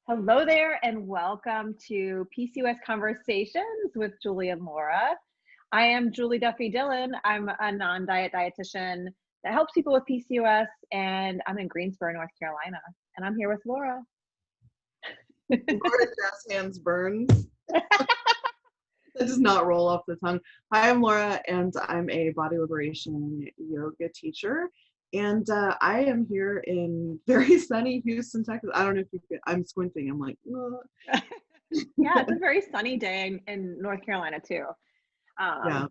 Hello there, and welcome to PCOS Conversations with Julie and Laura. I am Julie Duffy Dillon. I'm a non-diet dietitian that helps people with PCOS, and I'm in Greensboro, North Carolina. And I'm here with Laura. Laura Jazz Hands Burns. That does not roll off the tongue. Hi, I'm Laura, and I'm a body liberation yoga teacher. And I am here in very sunny Houston, Texas. I don't know if you can, I'm squinting. I'm like, Yeah, it's a very sunny day in North Carolina too. yeah.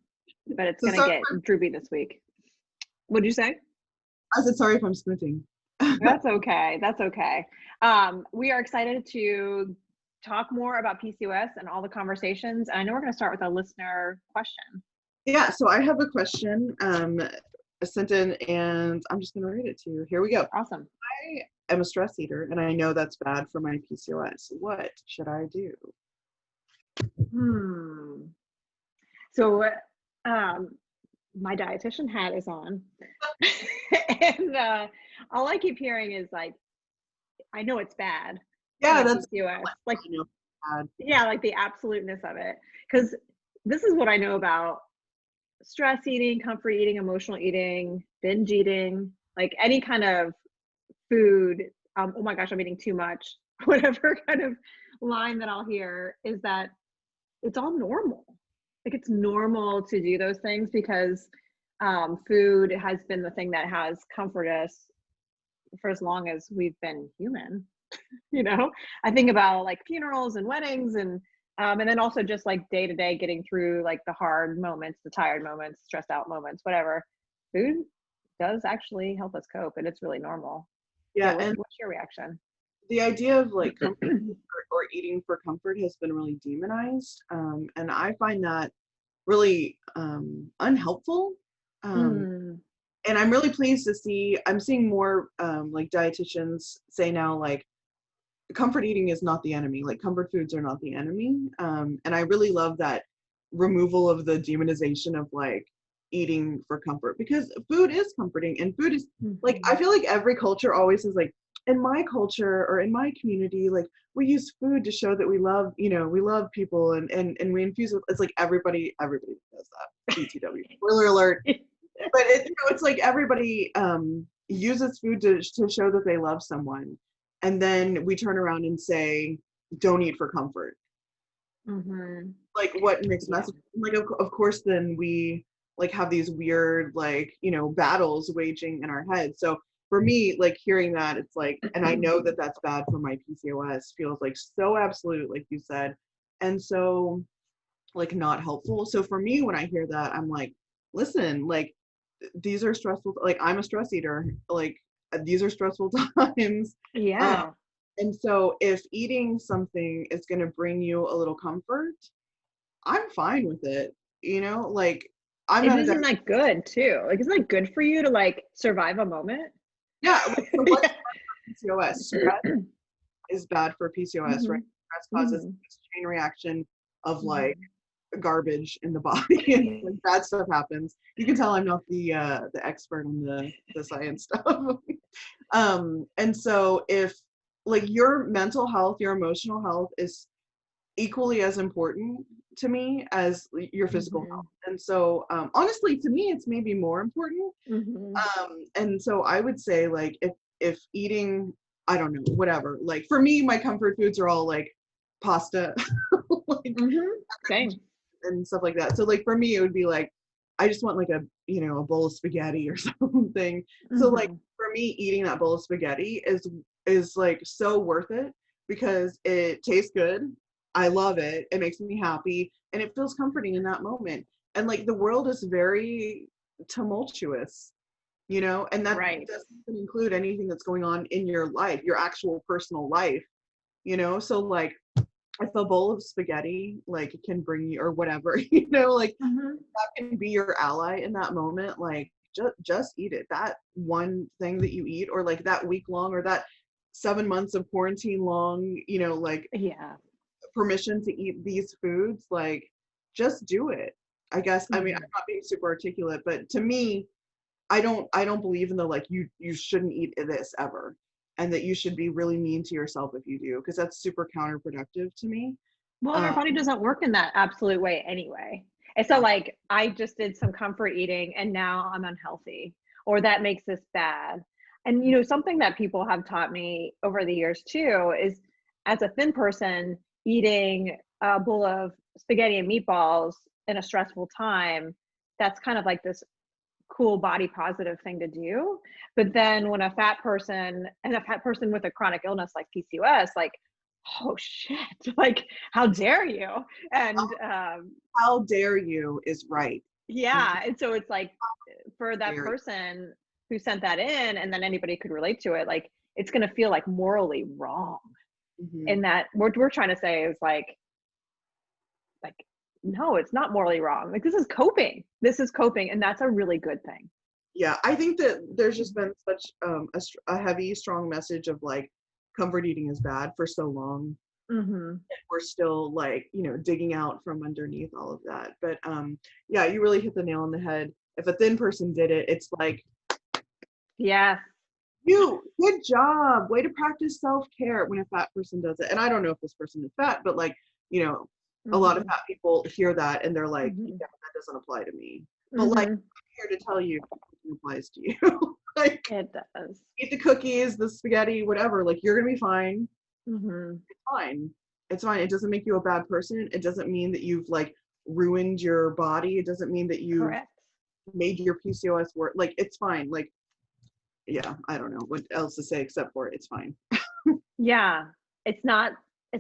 But it's going to get droopy this week. What'd you say? I said, sorry if I'm squinting. That's okay. That's okay. We are excited to talk more about PCOS and all the conversations. And I know we're going to start with a listener question. Yeah, so I have a question sent in, and I'm just going to read it to you. Here we go. Awesome. I am a stress eater, and I know that's bad for my PCOS. What should I do? So my dietitian hat is on. And all I keep hearing is like, I know it's bad. Yeah, that's PCOS. Like, bad. Yeah, like the absoluteness of it. Because this is what I know about stress eating, comfort eating, emotional eating, binge eating, like any kind of food. Oh my gosh, I'm eating too much. Whatever kind of line that I'll hear is that it's all normal. Like it's normal to do those things because food has been the thing that has comforted us for as long as we've been human. You know, I think about like funerals and weddings and then also just like day to day getting through like the hard moments, the tired moments, stressed out moments, whatever. Food does actually help us cope, and it's really normal. Yeah, So and what's your reaction? the idea of like comfort or eating for comfort has been really demonized, and I find that really unhelpful. And I'm really pleased to see I'm seeing more like dietitians say now like comfort eating is not the enemy, like comfort foods are not the enemy, and I really love that removal of the demonization of like eating for comfort, because food is comforting, and food is like, I feel like every culture always is like, in my culture or in my community, like we use food to show that we love, you know, we love people, and we infuse it. It's like everybody does that. BTW. Spoiler alert. But it, you know, it's like everybody uses food to show that they love someone, and then we turn around and say, don't eat for comfort. Like what mixed message? Like of course then we like have these weird like, you know, battles waging in our heads. So for me, like hearing that, it's like, and I know that that's bad for my PCOS, feels like so absolute, like you said, and so like not helpful. So for me, when I hear that, I'm like, listen, like these are stressful, like I'm a stress eater, like these are stressful times. Yeah. And so if eating something is going to bring you a little comfort, I'm fine with it, you know, like I'm not Isn't that good too? Like, isn't that good for you to like survive a moment? Yeah, like, so what's bad for PCOS? Stress is bad for PCOS, right? Stress causes this chain reaction of like garbage in the body, and when bad stuff happens. You can tell I'm not the expert on the science stuff. And so if like your mental health, your emotional health is equally as important to me as your physical health. And so honestly, to me, it's maybe more important. And so I would say like if eating, I don't know, whatever, like for me, my comfort foods are all like pasta, like, Same. and stuff like that. So like for me, it would be like, I just want like a, you know, a bowl of spaghetti or something. So like for me, eating that bowl of spaghetti is like so worth it because it tastes good. I love it. It makes me happy, and it feels comforting in that moment. And like the world is very tumultuous, you know, and that doesn't include anything that's going on in your life, your actual personal life, you know. So like if a bowl of spaghetti like can bring you or whatever, you know, like that can be your ally in that moment, like just eat it. That one thing that you eat, or like that week long, or that 7 months of quarantine long, you know, like permission to eat these foods, like just do it, I guess. I mean, I'm not being super articulate, but to me, I don't believe in the like you shouldn't eat this ever. and that you should be really mean to yourself if you do, because that's super counterproductive to me. Well, our body doesn't work in that absolute way anyway. And so like I just did some comfort eating and now I'm unhealthy, or that makes this bad. And you know, something that people have taught me over the years too is, as a thin person, eating a bowl of spaghetti and meatballs in a stressful time, that's kind of like this cool body positive thing to do. But then when a fat person, and a fat person with a chronic illness like PCOS, like, oh shit, like how dare you? And how dare you is right. yeah, and so it's like, for that Very. person who sent that in, and then anybody could relate to it, like it's going to feel like morally wrong. And that what we're trying to say is like no, it's not morally wrong. Like this is coping, and that's a really good thing. Yeah, I think that there's just been such a heavy, strong message of like comfort eating is bad for so long. We're still like, you know, digging out from underneath all of that. But yeah, you really hit the nail on the head. If a thin person did it, it's like, yeah, you, good job, way to practice self-care. When a fat person does it, and I don't know if this person is fat, but like, you know, a lot of fat people hear that and they're like, yeah, that doesn't apply to me. But like, I'm here to tell you it applies to you. Like, it does. Eat the cookies, the spaghetti, whatever, like you're gonna be fine. It's fine. It's fine. It doesn't make you a bad person. It doesn't mean that you've like ruined your body. It doesn't mean that you've made your PCOS work. Like, it's fine. Like, yeah, I don't know what else to say except for it's fine. Yeah, it's not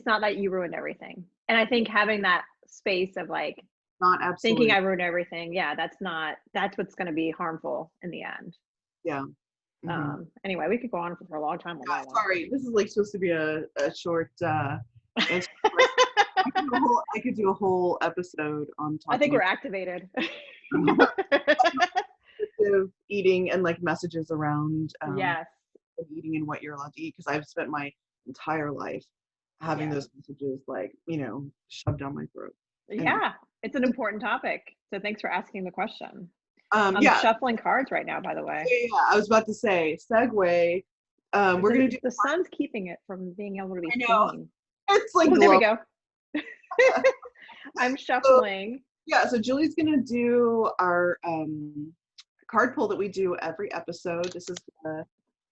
that you ruined everything. And I think having that space of like not absolutely thinking I ruined everything, yeah, that's what's going to be harmful in the end. Yeah. Anyway, we could go on for a long time with that one. Sorry, this is like supposed to be a short answer. I could do a whole episode on talking. I think we're activated. Eating and like messages around yes, eating and what you're allowed to eat, because I've spent my entire life having those messages like, you know, shoved down my throat. Yeah, it's an important topic. So thanks for asking the question. I'm shuffling cards right now, by the way. Yeah, I was about to say, segue. We're going to do... The sun's keeping it from being able to be seen. It's like... there we go. I'm shuffling. So Julie's going to do our card pull that we do every episode. This is the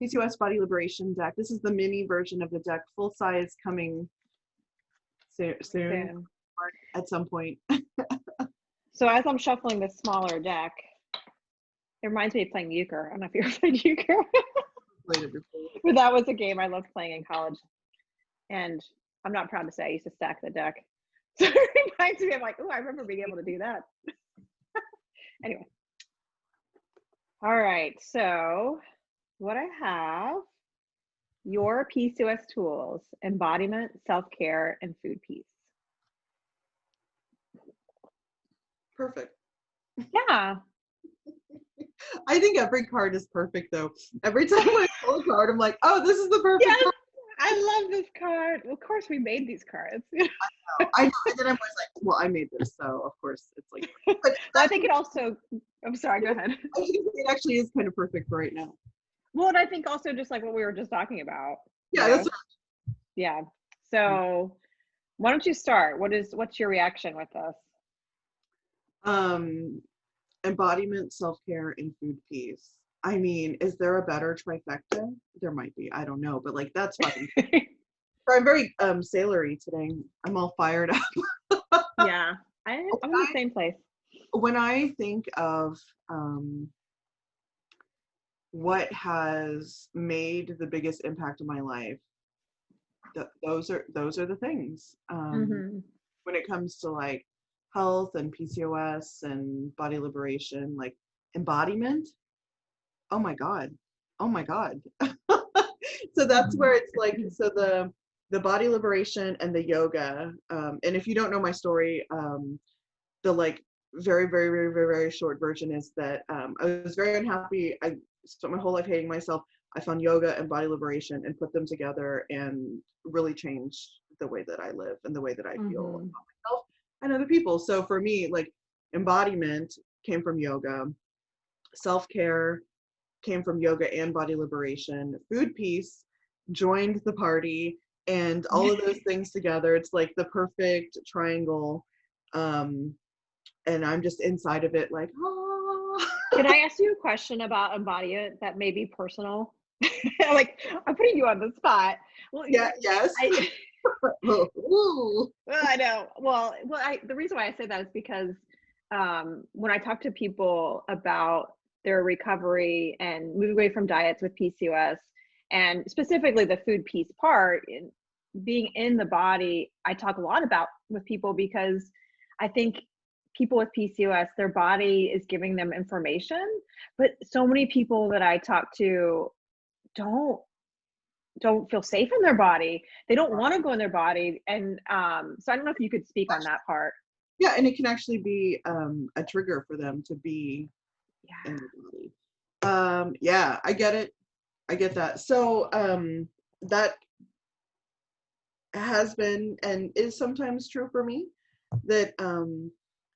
PCOS Body Liberation deck. This is the mini version of the deck, full size, coming soon. At some point. So as I'm shuffling this smaller deck, it reminds me of playing euchre. I don't know if you ever played euchre. But that was a game I loved playing in college. And I'm not proud to say I used to stack the deck. So it reminds me of like, oh, I remember being able to do that. Anyway. All right. So what I have, your PCOS tools: embodiment, self-care, and food peace. Perfect. Yeah. I think every card is perfect though. Every time I pull a card, I'm like, oh, this is the perfect card. I love this card. Well, of course we made these cards. I know. And then I was like, well, I made this, so of course it's like. But well, I think it also, I'm sorry, go ahead. It actually is kind of perfect for right now. Well, and I think also just like what we were just talking about. Yeah, that's yeah. So why don't you start? What's your reaction with this? Embodiment, self-care, and food peace. I mean, is there a better trifecta? There might be. I don't know, but like that's fucking. I'm very sailory today. I'm all fired up. Yeah, I'm in the same place. When I think of what has made the biggest impact in my life, those are the things. When it comes to like health and PCOS and body liberation, like embodiment, oh my god. So that's where it's like, so the body liberation and the yoga, and if you don't know my story, the like very, very, very, very, very short version is that I was very unhappy. I spent my whole life hating myself. I found yoga and body liberation and put them together and really changed the way that I live and the way that I feel about myself and other people. So for me, like, embodiment came from yoga, self-care came from yoga and body liberation, food peace joined the party, and all of those things together, it's like the perfect triangle. And I'm just inside of it like, ah. Can I ask you a question about embodiment that may be personal? Like, I'm putting you on the spot. Well, Yeah, yes. I, Ooh. well, I know. The reason why I say that is because when I talk to people about their recovery and moving away from diets with PCOS, and specifically the food piece part, being in the body, I talk a lot about with people because I think people with PCOS, their body is giving them information, but so many people that I talk to don't don't feel safe in their body. They don't want to go in their body. And so I don't know if you could speak on that part. Yeah, and it can actually be a trigger for them to be in Yeah. their body. Yeah, I get it. I get that. So that has been and is sometimes true for me, that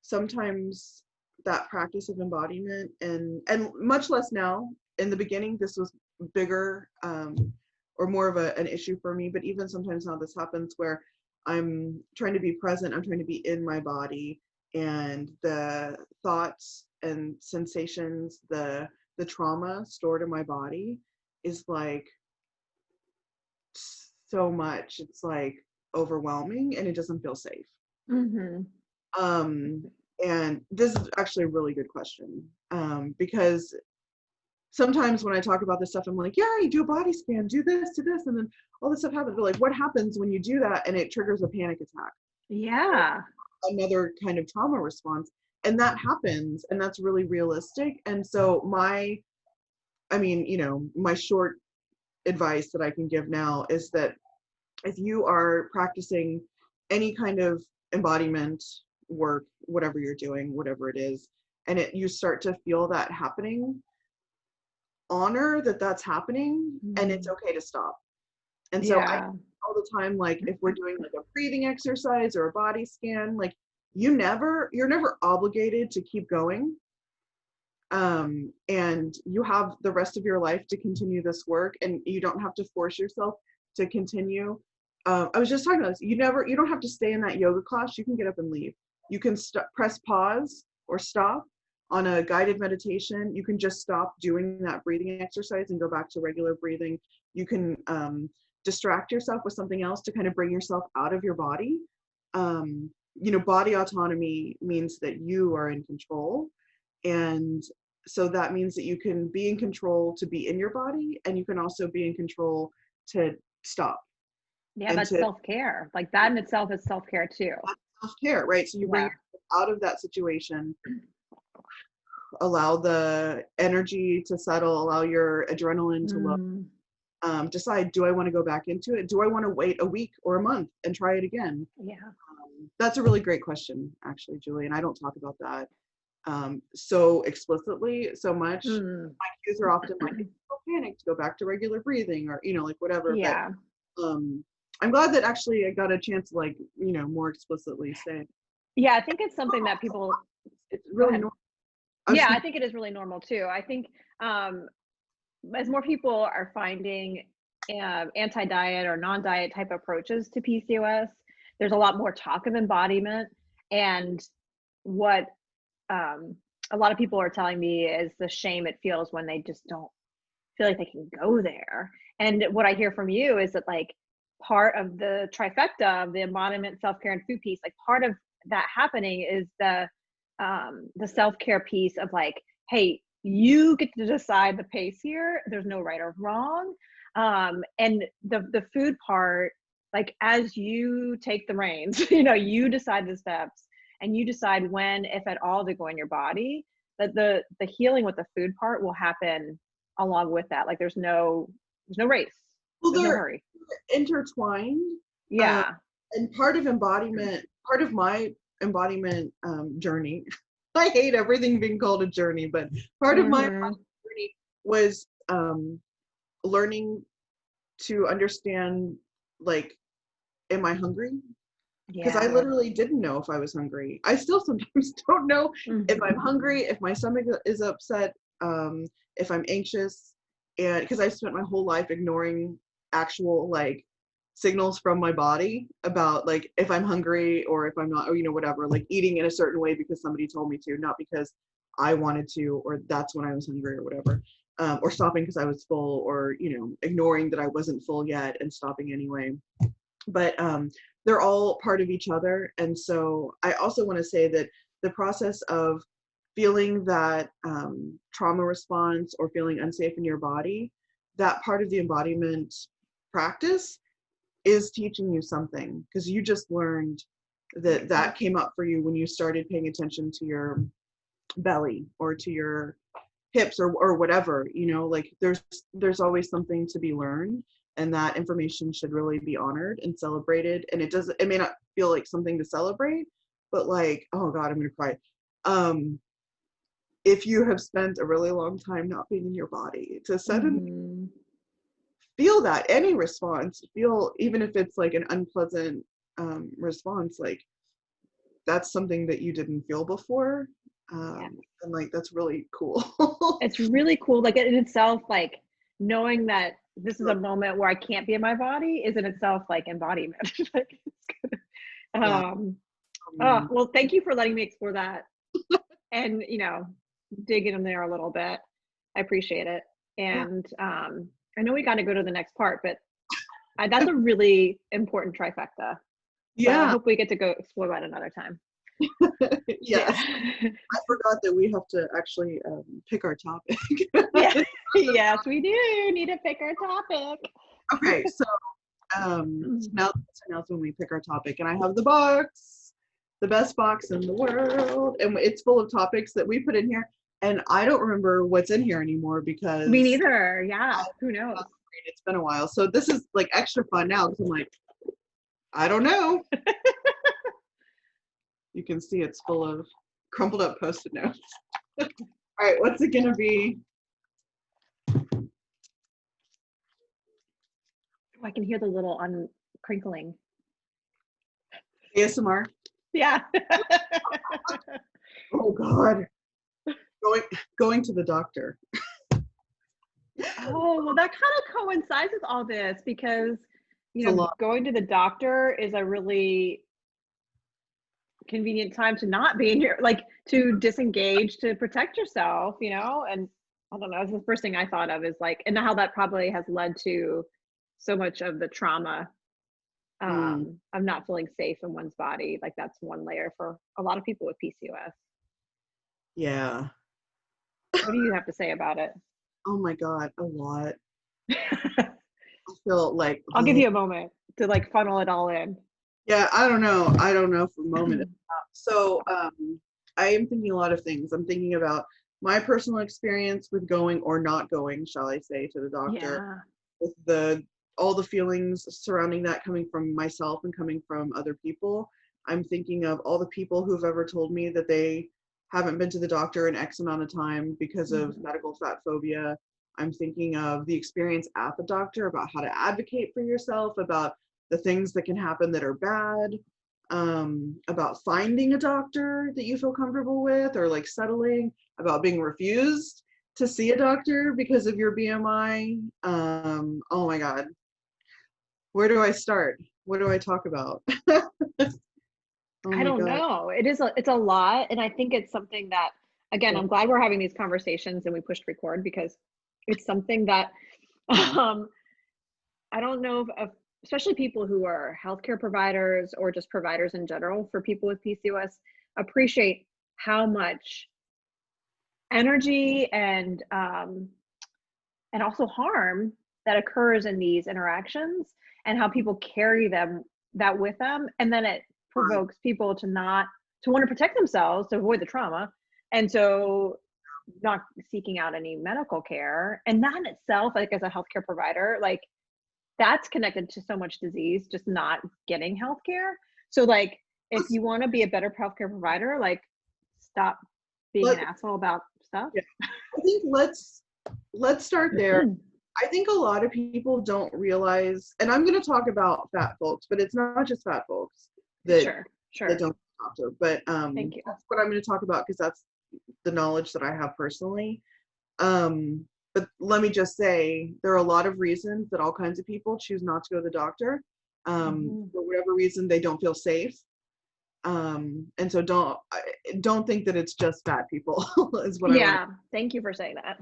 sometimes that practice of embodiment and much less now. In the beginning, this was bigger or more of an issue for me, but even sometimes now this happens where I'm trying to be present, I'm trying to be in my body, and the thoughts and sensations, the trauma stored in my body is like so much. It's like overwhelming and it doesn't feel safe. Mm-hmm. Um, and this is actually a really good question, because sometimes when I talk about this stuff, I'm like, yeah, you do a body scan, do this, and then all this stuff happens. But like, what happens when you do that and it triggers a panic attack? Yeah. Another kind of trauma response. And that happens, and that's really realistic. And so my short advice that I can give now is that if you are practicing any kind of embodiment work, whatever you're doing, whatever it is, and you start to feel that happening, honor that that's happening, and it's okay to stop. And so I Yeah. all the time, like if we're doing like a breathing exercise or a body scan, like you're never obligated to keep going. And you have the rest of your life to continue this work, and you don't have to force yourself to continue. I was just talking about this. You don't have to stay in that yoga class. You can get up and leave. You can press pause or stop on a guided meditation. You can just stop doing that breathing exercise and go back to regular breathing. You can distract yourself with something else to kind of bring yourself out of your body. Body autonomy means that you are in control. And so that means that you can be in control to be in your body, and you can also be in control to stop. Yeah, And that's to self-care. Like that in itself is self-care too. self-care, right? So you bring Yeah. yourself out of that situation, allow the energy to settle, allow your adrenaline to low. Decide, do I want to go back into it? Do I want to wait a week or a month and try it again? Yeah. That's a really great question, actually, Julie, and I don't talk about that so explicitly so much. My cues are often like, if you panic, to go back to regular breathing, or like whatever. Yeah. But I'm glad that actually I got a chance to more explicitly say. Yeah, I think it's something that people It's go really ahead. normal. Yeah, I think it is really normal too. I think as more people are finding anti-diet or non-diet type approaches to PCOS, there's a lot more talk of embodiment. And what a lot of people are telling me is the shame it feels when they just don't feel like they can go there. And what I hear from you is that like part of the trifecta of the embodiment, self-care, and food piece, like part of that happening is the self-care piece of like, hey, you get to decide the pace here. There's no right or wrong. And the food part, like as you take the reins, you decide the steps and you decide when, if at all, to go in your body, that the healing with the food part will happen along with that. Like there's no race. Well, There's no they're hurry. intertwined. Yeah. And part of my embodiment journey, I hate everything being called a journey, but part of my journey was learning to understand, like, am I hungry? Because I literally didn't know if I was hungry. I still sometimes don't know if I'm hungry, if my stomach is upset, if I'm anxious, and because I spent my whole life ignoring actual like signals from my body about like if I'm hungry or if I'm not, or whatever, like eating in a certain way because somebody told me to, not because I wanted to, or that's when I was hungry or whatever, or stopping because I was full, or ignoring that I wasn't full yet and stopping anyway. But they're all part of each other. And so I also want to say that the process of feeling that trauma response or feeling unsafe in your body, that part of the embodiment practice is teaching you something, because you just learned that came up for you when you started paying attention to your belly or to your hips or whatever, like there's always something to be learned, and that information should really be honored and celebrated. And it may not feel like something to celebrate, but like, oh God, I'm gonna cry. If you have spent a really long time not being in your body, to suddenly feel that any response, even if it's like an unpleasant response, like that's something that you didn't feel before. And like that's really cool. It's really cool, like in itself, like knowing that this is a moment where I can't be in my body is in itself like embodiment. Like, oh, well, thank you for letting me explore that and digging in there a little bit. I appreciate it. And I know we got to go to the next part, but that's a really important trifecta. So I hope we get to go explore that another time. Yes. I forgot that we have to actually pick our topic. Yes, we do need to pick our topic. Okay, so now's when we pick our topic, and I have the box, the best box in the world, and it's full of topics that we put in here, and I don't remember what's in here anymore because me neither. Who knows? It's been a while, so this is like extra fun now because I'm like, I don't know. You can see it's full of crumpled up Post-it notes. All right, what's it gonna be? I can hear the little crinkling. ASMR. Yeah. Oh God. Going to the doctor. Oh, well, that kind of coincides with all this because going to the doctor is a really convenient time to not be in your, like, to disengage, to protect yourself, and I don't know, it's the first thing I thought of is like, and how that probably has led to so much of the trauma of not feeling safe in one's body. Like that's one layer for a lot of people with PCOS. Yeah. What do you have to say about it? Oh my God, a lot. I feel like I'll give you a moment to like funnel it all in. Yeah, I don't know for a moment. So I am thinking a lot of things. I'm thinking about my personal experience with going or not going, shall I say, to the doctor, with all the feelings surrounding that coming from myself and coming from other people. I'm thinking of all the people who've ever told me that they haven't been to the doctor in X amount of time because of medical fat phobia. I'm thinking of the experience at the doctor, about how to advocate for yourself, about the things that can happen that are bad, about finding a doctor that you feel comfortable with, or like settling, about being refused to see a doctor because of your BMI. Oh my God. Where do I start? What do I talk about? I don't know. It's a lot. And I think it's something that, again, I'm glad we're having these conversations and we pushed record because it's something that I don't know if especially people who are healthcare providers or just providers in general for people with PCOS appreciate how much energy and also harm that occurs in these interactions, and how people carry that with them, and then it provokes people to want to protect themselves to avoid the trauma, and so not seeking out any medical care. And that in itself, like as a healthcare provider, like that's connected to so much disease, just not getting healthcare. So like if you want to be a better healthcare provider, like stop being an asshole about stuff. Yeah. I think let's start there. I think a lot of people don't realize, and I'm going to talk about fat folks, but it's not just fat folks that that don't talk to. But that's what I'm going to talk about because that's the knowledge that I have personally. but let me just say, there are a lot of reasons that all kinds of people choose not to go to the doctor. For whatever reason, they don't feel safe. And so don't think that it's just fat people is what I want. Yeah, thank you for saying that.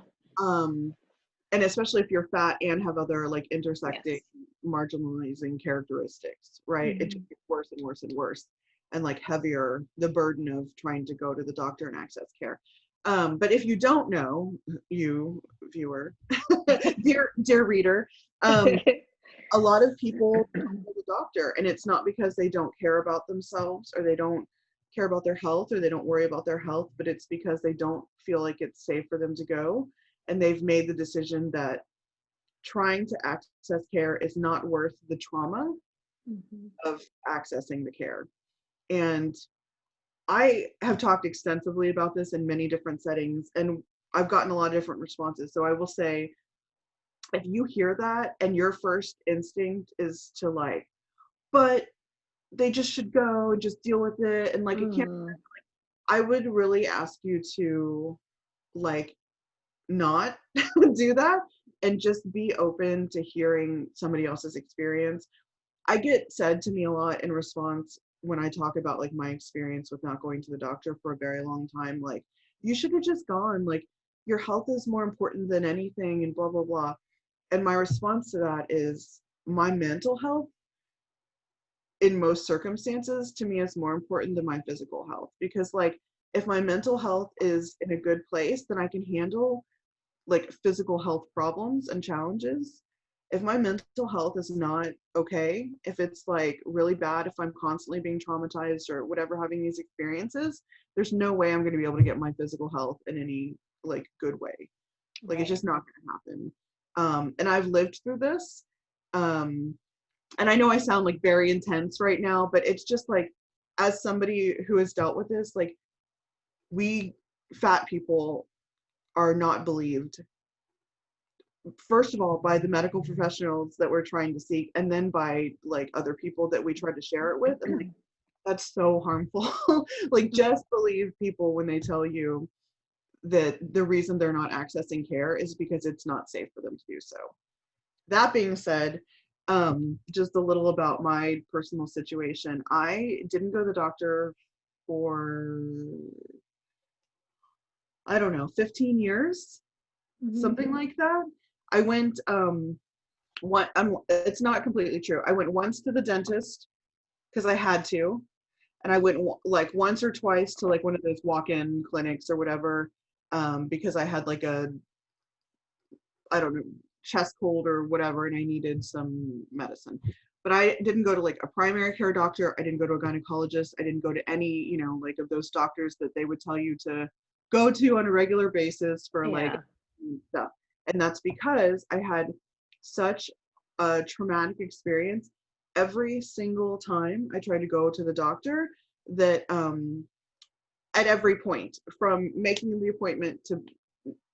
And especially if you're fat and have other like intersecting marginalizing characteristics, right? It just gets worse and worse and worse, and like heavier the burden of trying to go to the doctor and access care. But if you don't know, you viewer, dear reader, a lot of people don't go to the doctor, and it's not because they don't care about themselves or they don't care about their health or they don't worry about their health, but it's because they don't feel like it's safe for them to go. And they've made the decision that trying to access care is not worth the trauma of accessing the care. And I have talked extensively about this in many different settings, and I've gotten a lot of different responses. So I will say, if you hear that and your first instinct is to like, but they just should go and just deal with it, and like it can't, I would really ask you to like not do that and just be open to hearing somebody else's experience. I get said to me a lot in response when I talk about like my experience with not going to the doctor for a very long time, like, you should have just gone, like your health is more important than anything and blah blah blah. And my response to that is, my mental health in most circumstances to me is more important than my physical health, because like if my mental health is in a good place, then I can handle like physical health problems and challenges. If my mental health is not okay, if it's like really bad, if I'm constantly being traumatized or whatever, having these experiences, there's no way I'm going to be able to get my physical health in any like good way. Like it's just not going to happen. And I've lived through this. And I know I sound like very intense right now, but it's just like, as somebody who has dealt with this, like we fat people are not believed, first of all, by the medical professionals that we're trying to seek, and then by like other people that we try to share it with. And like, that's so harmful. Like, just believe people when they tell you that the reason they're not accessing care is because it's not safe for them to do so. That being said, just a little about my personal situation. I didn't go to the doctor for, I don't know, 15 years, something like that. I went, it's not completely true. I went once to the dentist because I had to, and I went like once or twice to like one of those walk-in clinics or whatever, because I had like a, I don't know, chest cold or whatever, and I needed some medicine. But I didn't go to like a primary care doctor. I didn't go to a gynecologist. I didn't go to any, you know, like of those doctors that they would tell you to go to on a regular basis for like stuff. And that's because I had such a traumatic experience every single time I tried to go to the doctor, that at every point, from making the appointment to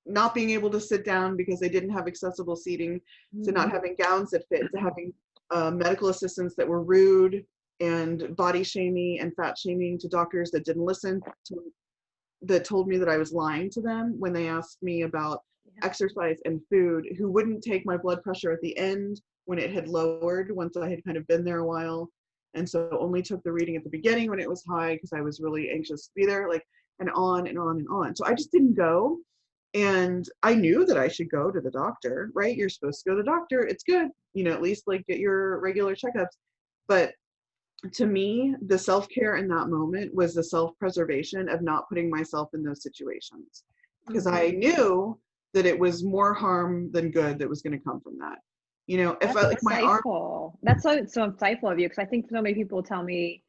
not being able to sit down because they didn't have accessible seating, to not having gowns that fit, to having medical assistants that were rude and body shaming and fat shaming, to doctors that didn't listen, that told me that I was lying to them when they asked me about exercise and food, who wouldn't take my blood pressure at the end when it had lowered once I had kind of been there a while, and so only took the reading at the beginning when it was high because I was really anxious to be there, like, and on and on and on. So I just didn't go. And I knew that I should go to the doctor, right? You're supposed to go to the doctor. It's good, you know, at least like get your regular checkups. But to me, the self-care in that moment was the self-preservation of not putting myself in those situations, because I knew that it was more harm than good that was going to come from that. You know, if I like my arm. That's so insightful of you, because I think so many people tell me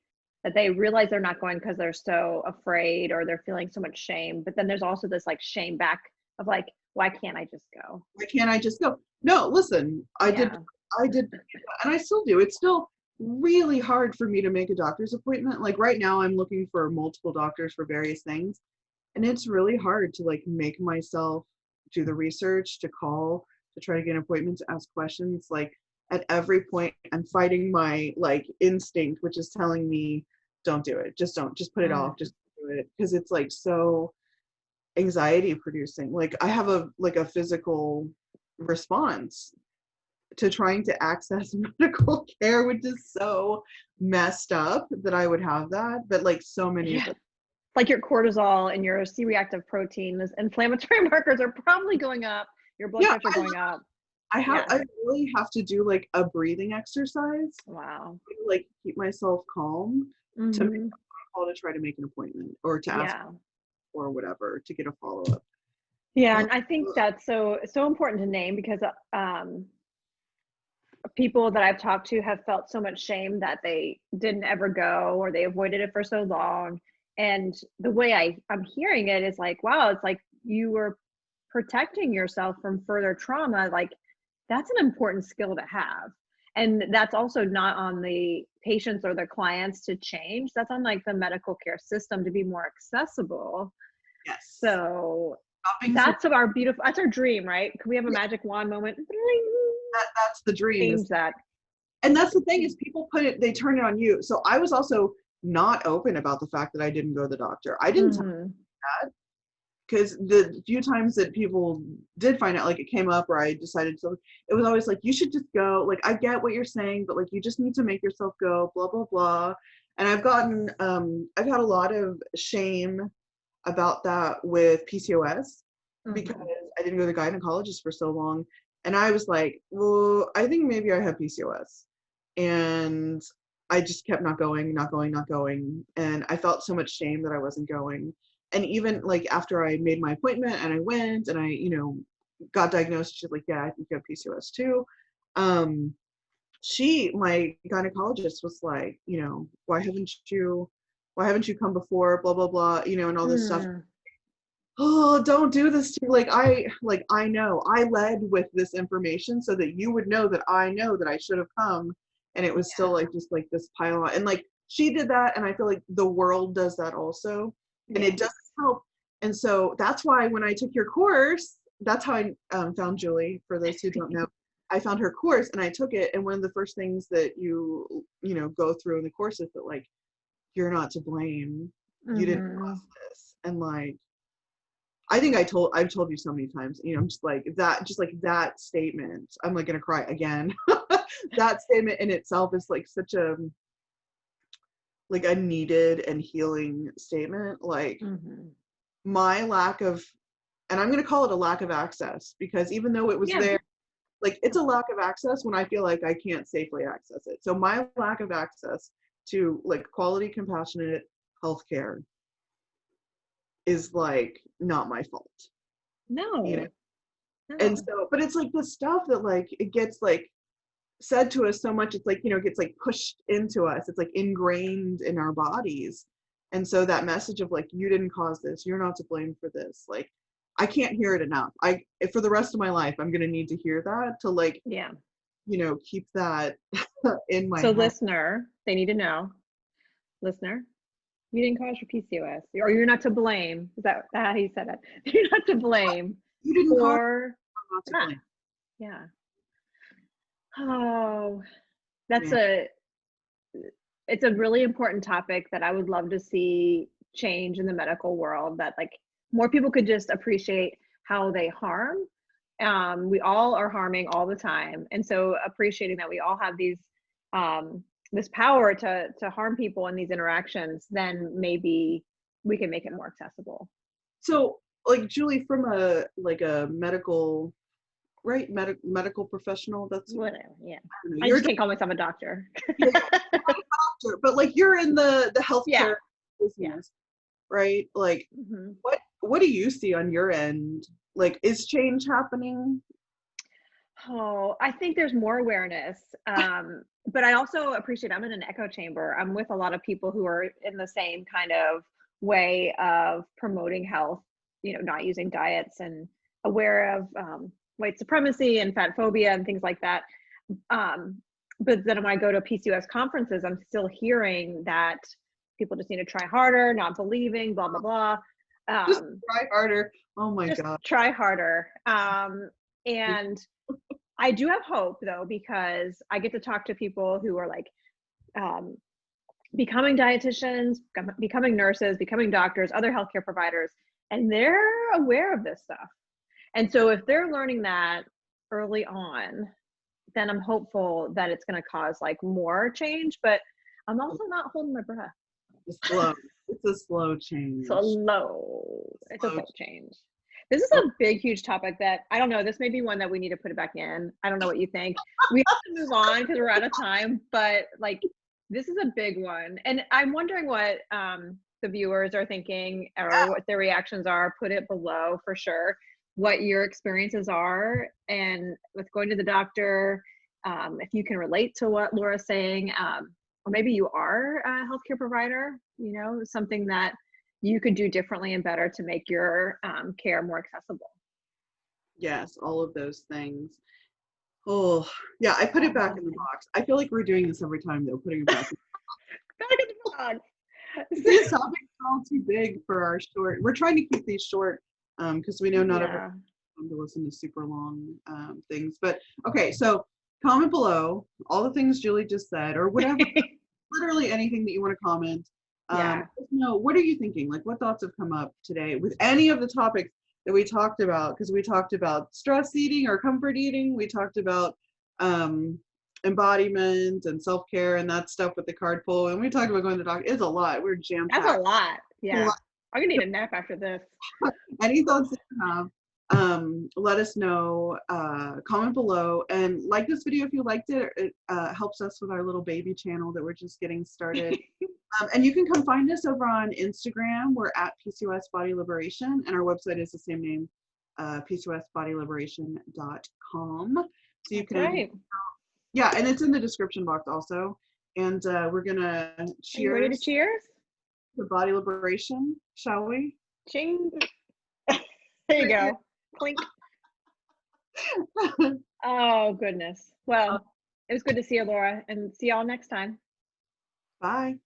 that they realize they're not going because they're so afraid or they're feeling so much shame. But then there's also this like shame back of like, why can't I just go? Why can't I just go? No, listen, I did, and I still do. It's still really hard for me to make a doctor's appointment. Like right now, I'm looking for multiple doctors for various things, and it's really hard to like make myself do the research, to call, to try to get an appointment, to ask questions. Like at every point, I'm fighting my like instinct, which is telling me, don't do it. Just don't. Just put it off. Just do it, because it's like so. anxiety producing. Like I have a physical response to trying to access medical care, which is so messed up that I would have that. But like so many of Yeah. them. Like your cortisol and your C-reactive protein, those inflammatory markers are probably going up, your blood Yeah, pressure going up. Yeah. I really have to do like a breathing exercise Wow. to like keep myself calm to make Hmm. a phone call to try to make an appointment or to ask Yeah. or whatever to get a follow-up. Yeah, Oh, and I think that's so important to name because people that I've talked to have felt so much shame that they didn't ever go or they avoided it for so long. And the way I'm hearing it is like, wow, it's like you were protecting yourself from further trauma. Like that's an important skill to have. And that's also not on the patients or the clients to change. That's on like the medical care system to be more accessible. yes. So Not being so that's that's our dream, right? Can we have a magic wand moment? that's the dream is, Change that. and that's the thing is people they turn it on you. So I was also not open about the fact that I didn't go to the doctor. I didn't tell Hmm. that because the few times that people did find out, like it came up or I decided to, it was always like, you should just go. Like, I get what you're saying, but like, you just need to make yourself go, blah, blah, blah. And I've had a lot of shame about that with PCOS because Hmm. I didn't go to the gynecologist for so long. And I was like, well, I think maybe I have PCOS. And I just kept not going, not going, not going. And I felt so much shame that I wasn't going. And even like after I made my appointment and I went and I, got diagnosed, she's like, yeah, I think you have PCOS too. My gynecologist was like, why haven't you come before, blah, blah, blah, and all this stuff. Mm. Oh, don't do this to me. I know I led with this information so that you would know that I know that I should have come. And it was still like just like this pile on. And like she did that. And I feel like the world does that also. And it Yes. doesn't help. And so that's why when I took your course, that's how I found Julie, for those who don't know. I found her course and I took it. And one of the first things that go through in the course is that like, you're not to blame. You didn't Hmm. cause this. And like, I think I've told you so many times, I'm just like that statement. I'm like gonna cry again. That statement in itself is like such a needed and healing statement. Like Hmm. my lack of, and I'm gonna call it a lack of access, because even though it was Yeah. there, like it's a lack of access when I feel like I can't safely access it. So my lack of access to like quality, compassionate healthcare is like not my fault. No. And No. so, but it's like the stuff that like it gets like said to us so much, it's like, it gets like pushed into us, it's like ingrained in our bodies. And so that message of like, you didn't cause this, you're not to blame for this, like I can't hear it enough. For the rest of my life I'm gonna need to hear that to like, Yeah. keep that in my So head. listener, they need to know, listener, you didn't cause your PCOS, or you're not to blame. Is that how he said it? You're not to blame You didn't cause for it, I'm not to that. blame. Yeah. Oh, that's Man. it's a really important topic that I would love to see change in the medical world, that like more people could just appreciate how they harm. We all are harming all the time. And so appreciating that we all have this power to harm people in these interactions, then maybe we can make it more accessible. So like Julie, from a medical, right, medical professional, that's, Whatever. Yeah. I don't know, I you're just can't call myself a doctor. a doctor, but like you're in the Yeah. healthcare Yeah. business, right? Like Hmm. what do you see on your end? Like, is change happening? Oh, I think there's more awareness. But I also appreciate I'm in an echo chamber. I'm with a lot of people who are in the same kind of way of promoting health, not using diets, and aware of white supremacy and fat phobia and things like that. But then when I go to PCOS conferences, I'm still hearing that people just need to try harder, not believing, blah, blah, blah. Just Um, try harder. Oh my just God. try harder. And I do have hope though, because I get to talk to people who are like um, becoming dietitians, becoming nurses, becoming doctors, other healthcare providers, and they're aware of this stuff. And so if they're learning that early on, then I'm hopeful that it's going to cause like more change, but I'm also not holding my breath. It's a slow change. It's a slow change. This is a big, huge topic that I don't know. This may be one that we need to put it back in. I don't know what you think. We have to move on because we're out of time, but like, this is a big one. And I'm wondering what the viewers are thinking or what their reactions are. Put it below for sure, what your experiences are. And with going to the doctor, if you can relate to what Laura's saying, or maybe you are a healthcare provider, you know, something that you could do differently and better to make your care more accessible. Yes, all of those things. Oh, yeah, I put it back in the box. I feel like we're doing this every time, though, putting it back in the box. These topics are all too big for our short. We're trying to keep these short because we know not everyone wants to listen to super long things. But okay, so comment below all the things Julie just said, or whatever, literally anything that you want to comment. Let us know, what are you thinking? Like, what thoughts have come up today with any of the topics that we talked about? Because we talked about stress eating or comfort eating. We talked about embodiment and self-care and that stuff with the card pull. And we talked about going to the doctor. It's a lot. We're jam-packed. That's a lot. Yeah. I'm going to need a nap after this. Any thoughts that you have, let us know. Comment below and like this video if you liked it. It helps us with our little baby channel that we're just getting started. And you can come find us over on Instagram. We're at PCOS Body Liberation, and our website is the same name, PCOSBodyLiberation.com. So you can, yeah, and it's in the description box also. And we're gonna cheers. Are you ready to cheers? The body liberation, shall we? Ching. There you go. Clink. Oh goodness. Well, it was good to see you, Laura, and see y'all next time. Bye.